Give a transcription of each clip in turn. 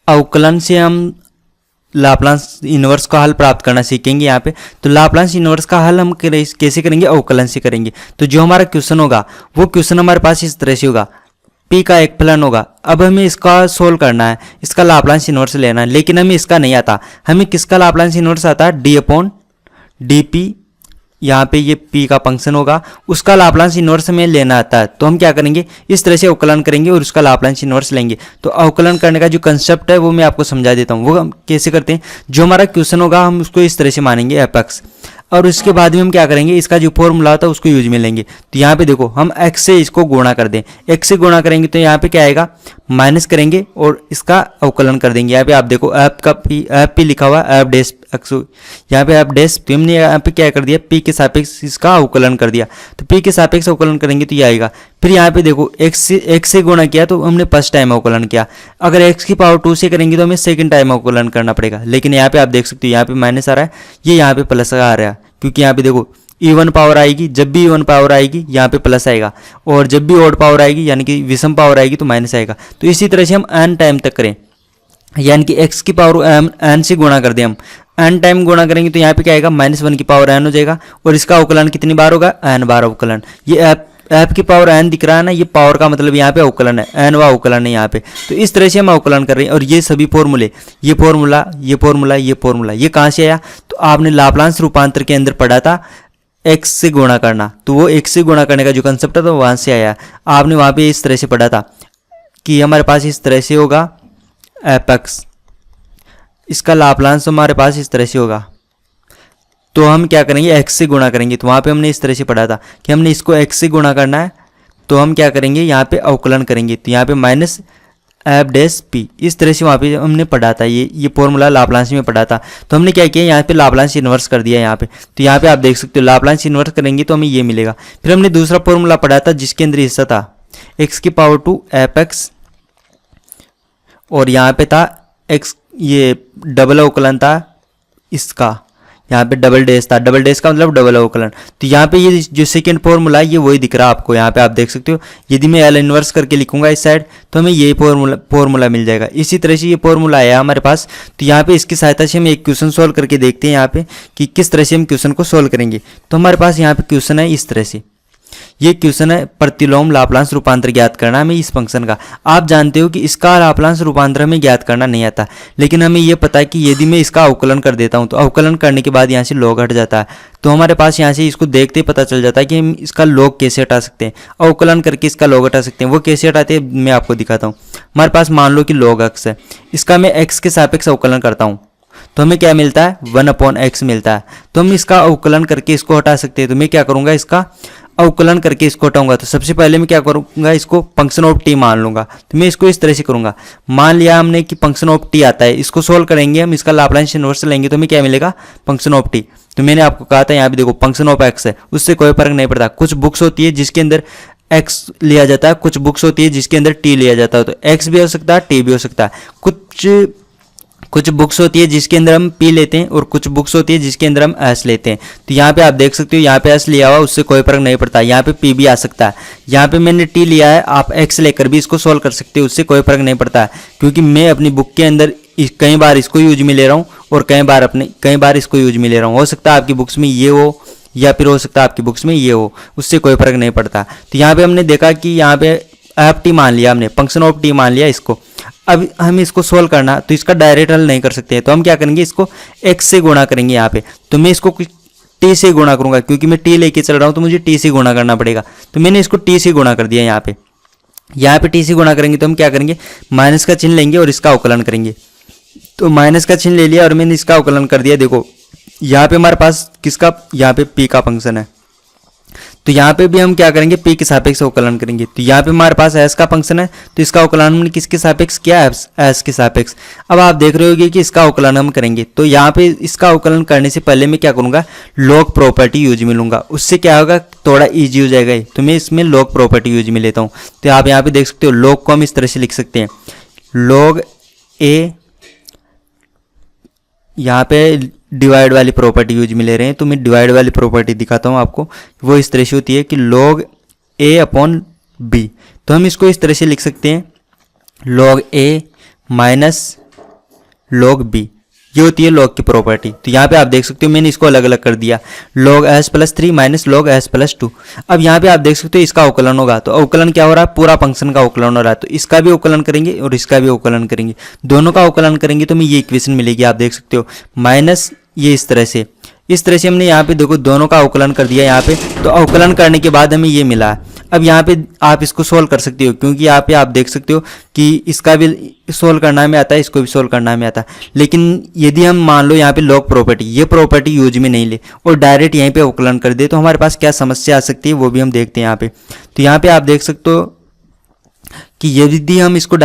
अवकलन से हम लाप्लास इन्वर्स का हल प्राप्त करना सीखेंगे यहाँ पे। तो लाप्लास इन्वर्स का हल हम कैसे करेंगे, अवकलन से करेंगे। तो जो हमारा क्वेश्चन होगा वो क्वेश्चन हमारे पास इस तरह से होगा, पी का एक फलन होगा। अब हमें इसका सोल्व करना है, इसका लाप्लास इन्वर्स लेना है, लेकिन हमें इसका नहीं आता। हमें किसका लाप्लास इन्वर्स आता है, डी अपॉन डी पी, यहाँ पे ये p का फंक्शन होगा, उसका लाप्लास इन्वर्स हमें लेना आता है। तो हम क्या करेंगे, इस तरह से अवकलन करेंगे और उसका लाप्लास इन्वर्स लेंगे। तो अवकलन करने का जो कंसेप्ट है वो मैं आपको समझा देता हूँ। वो हम कैसे करते हैं, जो हमारा क्वेश्चन होगा हम उसको इस तरह से मानेंगे एफ, और उसके बाद में हम क्या करेंगे, इसका जो फॉर्मूला होता है उसको यूज में लेंगे। तो यहाँ पे देखो हम x से इसको गुणा कर दें, x से गुणा करेंगे तो यहाँ पे क्या आएगा, माइनस करेंगे और इसका अवकलन कर देंगे। यहाँ पे आप देखो एफ पी लिखा हुआ है, एफ डैश एक्स, यहाँ पे एफ डैश पी, हमने यहाँ पे क्या कर दिया, p के सापेक्ष इसका अवकलन कर दिया। तो p के सापेक्ष अवकलन करेंगे तो ये आएगा। फिर यहाँ पे देखो x से गुणा किया तो हमने फर्स्ट टाइम अवकलन किया, अगर x की पावर 2 से करेंगे तो हमें सेकंड टाइम अवकलन करना पड़ेगा। लेकिन यहाँ पे आप देख सकते हो यहाँ पे माइनस आ रहा है, ये यहाँ पे प्लस आ रहा है, क्योंकि यहाँ पे देखो इवन पावर आएगी, जब भी इवन पावर आएगी यहाँ पे प्लस आएगा, और जब भी ऑड पावर आएगी यानी कि विषम पावर आएगी तो माइनस आएगा। तो इसी तरह से हम n टाइम तक करें, यानी कि x की पावर n से गुणा कर दें, हम n टाइम गुणा करेंगे तो यहाँ पे क्या आएगा, -1 की पावर n हो जाएगा, और इसका अवकलन कितनी बार होगा, n बार अवकलन। ये f की पावर n दिख रहा है ना, ये पावर का मतलब यहाँ पे अवकलन है, n वा अवकलन है यहाँ पे। तो इस तरह से हम अवकलन कर रहे हैं। और ये सभी फॉर्मूले, ये फॉर्मूला, ये फॉर्मूला, ये फॉर्मूला, ये कहाँ से आया, तो आपने लाप्लास रूपांतर के अंदर पढ़ा था x से गुणा करना, तो वो x से गुणा करने का जो कंसेप्ट है तो वहाँ से आया। आपने वहाँ पे इस तरह से पढ़ा था कि हमारे पास इस तरह से होगा एफ, इसका लाप्लास हमारे पास इस तरह से होगा। तो हम क्या करेंगे, x से गुणा करेंगे। तो वहाँ पे हमने इस तरह से पढ़ा था कि हमने इसको x से गुणा करना है, तो हम क्या करेंगे, यहाँ पे अवकलन करेंगे। तो यहाँ पे माइनस एफ डैश पी, इस तरह से वहाँ पे हमने पढ़ा था, ये फॉर्मूला लाप्लास में पढ़ा था। तो हमने क्या किया, यहाँ पे लाप्लास इन्वर्स कर दिया यहाँ पे। तो यहाँ पे आप देख सकते हो लाप्लास इन्वर्स करेंगे तो हमें ये मिलेगा। फिर हमने दूसरा फॉर्मूला पढ़ा था जिसके अंदर हिस्सा था x की पावर 2 एफ एक्स, और यहाँ पे था x, ये डबल अवकलन था इसका, यहाँ पे डबल डैश था, डबल डैश का मतलब डबल अवकलन। तो यहाँ पे ये जो सेकंड फॉर्मूला है ये वही दिख रहा है आपको, यहाँ पे आप देख सकते हो। यदि मैं एल इन्वर्स करके लिखूंगा इस साइड तो हमें ये फॉर्मूला मिल जाएगा। इसी तरह से ये फॉर्मूला आया हमारे पास। तो यहाँ पे इसकी सहायता से हम एक क्वेश्चन सोल्व करके देखते हैं यहाँ पे कि किस तरह से हम क्वेश्चन को सोल्व करेंगे। तो हमारे पास यहाँ पे क्वेश्चन है इस तरह से, ये क्वेश्चन है प्रतिलोम लाप्लास रूपांतर ज्ञात करना हमें इस फंक्शन का। आप जानते हो कि इसका लाप्लास रूपांतर हमें ज्ञात करना नहीं आता, लेकिन हमें ये पता है कि यदि मैं इसका अवकलन कर देता हूँ तो अवकलन करने के बाद यहाँ से लॉग हट जाता है। तो हमारे पास यहाँ से इसको देखते ही पता चल जाता है कि हम इसका लॉग कैसे हटा सकते हैं, अवकलन करके इसका लॉग हटा सकते हैं। वो कैसे हटाते हैं मैं आपको दिखाता हूँ। हमारे पास मान लो कि लॉग x है, इसका मैं x के सापेक्ष अवकलन करता हूँ तो हमें क्या मिलता है, 1/x मिलता है। तो हम इसका अवकलन करके इसको हटा सकते हैं। तो मैं क्या करूँगा, इसका अवकलन करके इसको हटाऊंगा। तो सबसे पहले मैं क्या करूंगा, इसको फंक्शन ऑफ टी मान लूंगा। तो मैं इसको इस तरह से करूंगा, मान लिया हमने कि फंक्शन ऑफ टी आता है, इसको सोल्व करेंगे हम, इसका लाप्लास इन्वर्स लेंगे तो हमें क्या मिलेगा, फंक्शन ऑफ टी। तो मैंने आपको कहा था यहाँ पे देखो फंक्शन ऑफ एक्स है, उससे कोई फर्क नहीं पड़ता। कुछ बुक्स होती है जिसके अंदर एक्स लिया जाता है, कुछ बुक्स होती है जिसके अंदर टी लिया जाता है। तो एक्स भी हो सकता है, टी भी हो सकता है। कुछ बुक्स होती है जिसके अंदर हम पी लेते हैं और कुछ बुक्स होती है जिसके अंदर हम एस लेते हैं। तो यहाँ पे आप देख सकते हो यहाँ पे एस लिया हुआ, उससे कोई फर्क नहीं पड़ता। यहाँ पे पी भी आ सकता है, यहाँ पे मैंने टी लिया है, आप एक्स लेकर भी इसको सोल्व कर सकते हो, उससे कोई फर्क नहीं पड़ता। क्योंकि मैं अपनी बुक के अंदर कई बार इसको यूज में ले रहा हूँ और कई बार इसको यूज में ले रहा हूँ। हो सकता है आपकी बुक्स में ये हो या फिर हो सकता है आपकी बुक्स में ये हो, उससे कोई फर्क नहीं पड़ता। तो यहाँ पे हमने देखा कि यहाँ पे एफ टी मान लिया हमने, फंक्शन ऑफ टी मान लिया इसको। अब हमें इसको सोल्व करना, तो इसका डायरेक्ट हल नहीं कर सकते हैं, तो हम क्या करेंगे, इसको x से गुणा करेंगे यहाँ पे। तो मैं इसको t से गुणा करूंगा, क्योंकि मैं t लेके चल रहा हूँ तो मुझे t से गुणा करना पड़ेगा। तो मैंने इसको t से गुणा कर दिया यहाँ पे t से गुणा करेंगे तो हम क्या करेंगे, माइनस का चिन्ह लेंगे और इसका अवकलन करेंगे। तो माइनस का चिन्ह ले लिया और मैंने इसका अवकलन कर दिया। देखो यहाँ पे हमारे पास किसका, यहाँ पे p का फंक्शन है, तो यहाँ पे भी हम क्या करेंगे, p के सापेक्ष अवकलन करेंगे। तो यहाँ पे हमारे पास s का फंक्शन है, तो इसका अवकलन हमने किसके सापेक्ष किया है, s के सापेक्ष। अब आप देख रहे होगे कि इसका अवकलन हम करेंगे, तो यहाँ पे इसका अवकलन करने से पहले मैं क्या करूँगा, लॉग प्रॉपर्टी यूज में लूँगा। उससे क्या होगा, थोड़ा ईजी हो जाएगा। तो मैं इसमें लॉग प्रॉपर्टी यूज में लेता हूँ। तो आप यहाँ पे देख सकते हो लॉग को हम इस तरह से लिख सकते हैं, लॉग ए, यहाँ पे डिवाइड वाली प्रॉपर्टी यूज में ले रहे हैं, तो मैं डिवाइड वाली प्रॉपर्टी दिखाता हूँ आपको। वो इस तरह से होती है कि log a अपॉन b। तो हम इसको इस तरह से लिख सकते हैं, log a minus log b, ये होती है log की प्रॉपर्टी। तो यहाँ पे आप देख सकते हो मैंने इसको अलग अलग कर दिया, log s plus 3 minus log s plus 2। अब यहाँ पे आप देख सकते हो इसका अवकलन होगा, तो अवकलन क्या हो रहा है, पूरा फंक्शन का अवकलन हो रहा है। तो इसका भी अवकलन करेंगे और इसका भी अवकलन करेंगे, दोनों का अवकलन करेंगे तो हमें ये इक्वेशन मिलेगी। आप देख सकते हो माइनस ये इस तरह से हमने यहाँ पे देखो दोनों का अवकलन कर दिया यहाँ पे। तो अवकलन करने के बाद हमें ये मिला है। अब यहाँ पे आप इसको सोल्व कर सकते हो, क्योंकि यहाँ पे आप देख सकते हो कि इसका भी सोल्व करना में आता है, इसको भी सोल्व करना में आता है। लेकिन यदि हम मान लो यहाँ पे लॉग प्रॉपर्टी, ये प्रॉपर्टी यूज में नहीं ले और डायरेक्ट यहीं पे अवकलन कर दे, तो हमारे पास क्या समस्या आ सकती है वो भी हम देखते हैं यहाँ पे। तो यहाँ पे आप देख सकते हो कि यदि हम इसको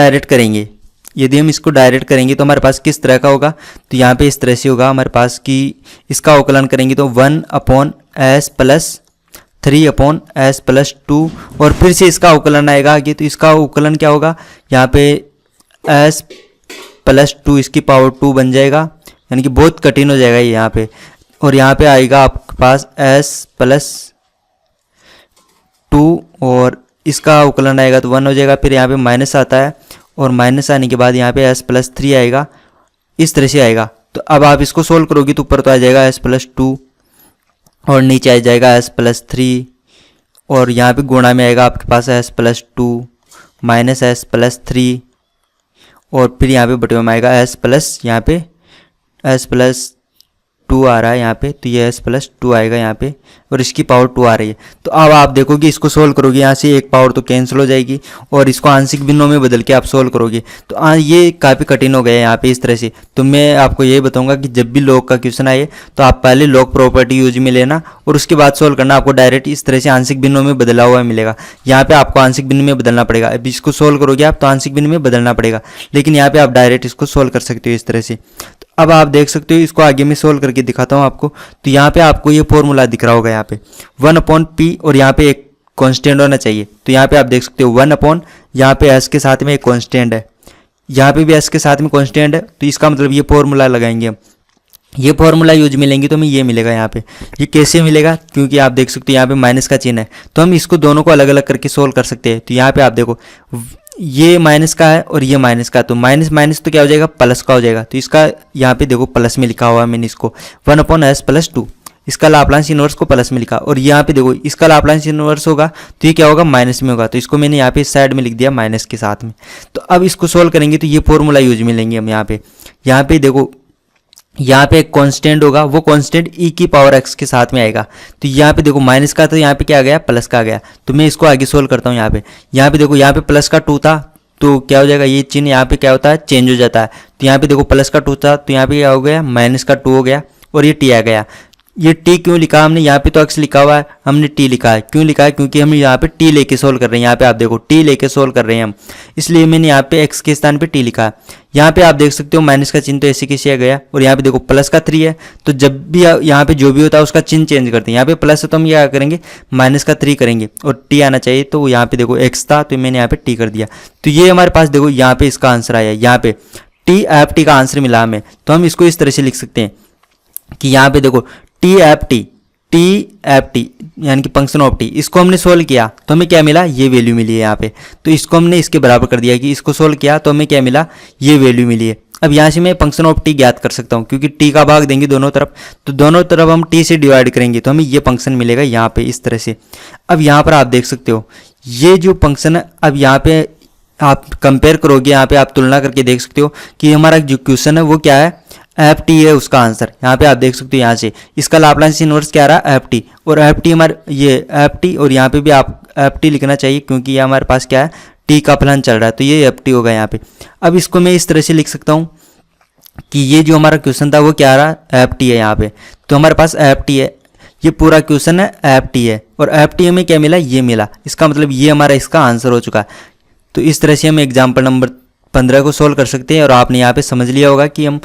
डायरेक्ट करेंगे, तो हमारे पास किस तरह का होगा, तो यहाँ पे इस तरह से होगा हमारे पास कि इसका अवकलन करेंगे तो 1/s प्लस 3/s प्लस 2 और फिर से इसका अवकलन आएगा आगे। तो इसका अवकलन क्या होगा, यहाँ पे s प्लस 2 इसकी पावर 2 बन जाएगा, यानी कि बहुत कठिन हो जाएगा ये यहाँ पे। और यहाँ पे आएगा आपके पास s प्लस 2 और इसका अवकलन आएगा तो 1 हो जाएगा। फिर यहाँ पे माइनस आता है और माइनस आने के बाद यहाँ पे s प्लस 3 आएगा, इस तरह से आएगा। तो अब आप इसको सोल्व करोगे तो ऊपर तो आ जाएगा s प्लस 2 और नीचे आ जाएगा s प्लस 3 और यहाँ पे गुणा में आएगा आपके पास s plus 2 minus s plus 3 और फिर यहाँ पे बटे में आएगा s प्लस, यहाँ पे s प्लस 2 आ रहा है यहाँ पे, तो ये s प्लस 2 आएगा यहाँ पे और इसकी पावर 2 आ रही है। तो अब आप देखोगे इसको सोल्व करोगे, यहाँ से एक पावर तो कैंसिल हो जाएगी और इसको आंशिक भिन्नों में बदल के आप सोल्व करोगे तो ये काफ़ी कठिन हो गया यहाँ पे इस तरह से। तो मैं आपको ये बताऊंगा कि जब भी लॉग का क्वेश्चन आए तो आप पहले लॉग प्रॉपर्टी यूज में लेना और उसके बाद सोल्व करना। आपको डायरेक्ट इस तरह से आंशिक भिन्नों में बदला हुआ मिलेगा, यहाँ पे आपको आंशिक भिन्न में बदलना पड़ेगा। अब इसको सोल्व करोगे आप तो आंशिक भिन्न में बदलना पड़ेगा, लेकिन यहाँ पे आप डायरेक्ट इसको सोल्व कर सकते हो इस तरह से। अब आप देख सकते हो, इसको आगे मैं सोल्व करके दिखाता हूँ आपको। तो यहाँ पे आपको ये फॉर्मूला दिख रहा होगा यहाँ पे 1/p और यहाँ पे एक कांस्टेंट होना चाहिए। तो यहाँ पे आप देख सकते हो 1/, यहाँ पे s के साथ में एक कांस्टेंट है, यहाँ पे भी s के साथ में कांस्टेंट है। तो इसका मतलब ये फॉर्मूला लगाएंगे हम, ये फॉर्मूला यूज में लेंगे तो हमें ये मिलेगा यहाँ पे। ये कैसे मिलेगा, क्योंकि आप देख सकते हो यहाँ पे माइनस का चिन्ह है, तो हम इसको दोनों को अलग अलग करके सोल्व कर सकते हैं। तो यहाँ पे आप देखो ये माइनस का है और ये माइनस का, तो माइनस माइनस तो क्या हो जाएगा, प्लस का हो जाएगा। तो इसका यहाँ पे देखो प्लस में लिखा हुआ है मैंने इसको 1/s प्लस 2, इसका लाप्लास इनवर्स को प्लस में लिखा और यहाँ पे देखो इसका लाप्लास इनवर्स होगा तो ये क्या होगा, माइनस में होगा। तो इसको मैंने यहाँ पे इस साइड में लिख दिया माइनस के साथ में। तो अब इसको सोल्व करेंगे तो ये फॉर्मूला यूज में लेंगे हम। यहाँ पे देखो यहाँ पे एक कांस्टेंट होगा, वो कांस्टेंट e की पावर x के साथ में आएगा। तो यहाँ पे देखो माइनस का, तो यहाँ पे क्या आ गया, प्लस का आ गया। तो मैं इसको आगे सोल्व करता हूँ। यहाँ पे देखो यहाँ पे प्लस का 2 था तो क्या हो जाएगा, ये चिन्ह यहाँ पे क्या होता है, चेंज हो जाता है। तो यहाँ पे देखो प्लस का 2 था तो यहाँ पे क्या हो गया, माइनस का 2 हो गया और ये t आ गया। ये t क्यों लिखा हमने, यहाँ पे तो x लिखा हुआ है, हमने t लिखा है। क्यों लिखा है, क्योंकि हम यहाँ पे t लेके सोल्व कर रहे हैं। यहाँ पे आप देखो t लेके सोल्व कर रहे हैं हम, इसलिए मैंने यहाँ पे x के स्थान पे t लिखा है। यहाँ पे आप देख सकते हो माइनस का चिन्ह तो ऐसे कैसे आ गया और यहाँ पे देखो प्लस का 3 है। तो जब भी यहाँ पे जो भी होता है उसका चिन्ह चेंज करते हैं। यहाँ पे प्लस है तो हम क्या करेंगे, माइनस का 3 करेंगे और t आना चाहिए। तो यहाँ पे देखो x था तो मैंने यहाँ पे t कर दिया। तो ये हमारे पास देखो यहाँ पे इसका आंसर आया, यहाँ पे t का आंसर मिला हमें। तो हम इसको इस तरह से लिख सकते हैं कि यहाँ पे देखो टी एफ टी यानी कि फंक्शन ऑफ टी, इसको हमने सोल्व किया तो हमें क्या मिला, ये वैल्यू मिली है यहाँ पे। तो इसको हमने इसके बराबर कर दिया कि इसको सोल्व किया तो हमें क्या मिला, ये वैल्यू मिली है। अब यहाँ से मैं फंक्शन ऑफ टी ज्ञात कर सकता हूँ, क्योंकि टी का भाग देंगे दोनों तरफ, तो दोनों तरफ हम टी से डिवाइड करेंगे तो हमें ये फंक्शन मिलेगा यहाँ पे इस तरह से। अब यहाँ पर आप देख सकते हो ये जो फंक्शन है, अब यहाँ पे आप कंपेयर करोगे, यहाँ पे आप तुलना करके देख सकते हो कि हमारा जो क्वेश्चन है वो क्या है, एफ टी है उसका आंसर। यहाँ पे आप देख सकते हो यहाँ से इसका लाप्लास इनवर्स क्या आ रहा है, एफ टी, और एफ टी हमारे ये एफ टी, और यहाँ पे भी आप एफ टी लिखना चाहिए क्योंकि ये हमारे पास क्या है, टी का फलन चल रहा है, तो ये एफ टी होगा यहाँ पे। अब इसको मैं इस तरह से लिख सकता हूँ कि ये जो हमारा क्वेश्चन था वो क्या आ रहा है, एफ टी है यहाँ पे। तो हमारे पास एफ टी है, ये पूरा क्वेश्चन है एफ टी है, और एफ टी हमें क्या मिला, ये मिला। इसका मतलब ये हमारा इसका आंसर हो चुका है। तो इस तरह से हम एग्जाम्पल नंबर 15 को सोल्व कर सकते हैं। और आपने यहाँ पे समझ लिया होगा कि हम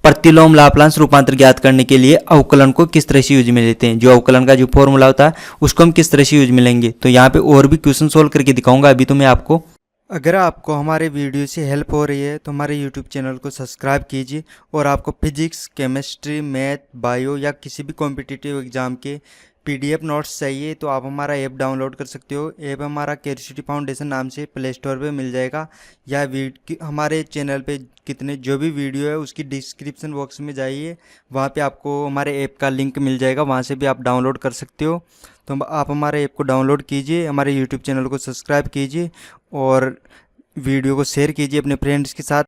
प्रतिलोम लाप्लास रूपांतर ज्ञात करने के लिए अवकलन को किस तरह से यूज में लेते हैं। जो अवकलन का जो फॉर्मूला होता है उसको हम किस तरह से यूज में लेंगे। तो यहाँ पे और भी क्वेश्चन सोल्व करके दिखाऊंगा अभी तो मैं आपको। अगर आपको हमारे वीडियो से हेल्प हो रही है तो हमारे यूट्यूब चैनल को सब्सक्राइब कीजिए, और आपको फिजिक्स, केमिस्ट्री, मैथ, बायो या किसी भी कॉम्पिटिटिव एग्जाम के पीडीएफ नोट्स चाहिए तो आप हमारा ऐप डाउनलोड कर सकते हो। ऐप हमारा क्यूरियोसिटी फाउंडेशन नाम से प्ले स्टोर पे मिल जाएगा, या हमारे चैनल पे कितने जो भी वीडियो है उसकी डिस्क्रिप्शन बॉक्स में जाइए, वहाँ पे आपको हमारे ऐप का लिंक मिल जाएगा, वहाँ से भी आप डाउनलोड कर सकते हो। तो आप हमारे ऐप को डाउनलोड कीजिए, हमारे यूट्यूब चैनल को सब्सक्राइब कीजिए और वीडियो को शेयर कीजिए अपने फ्रेंड्स के साथ।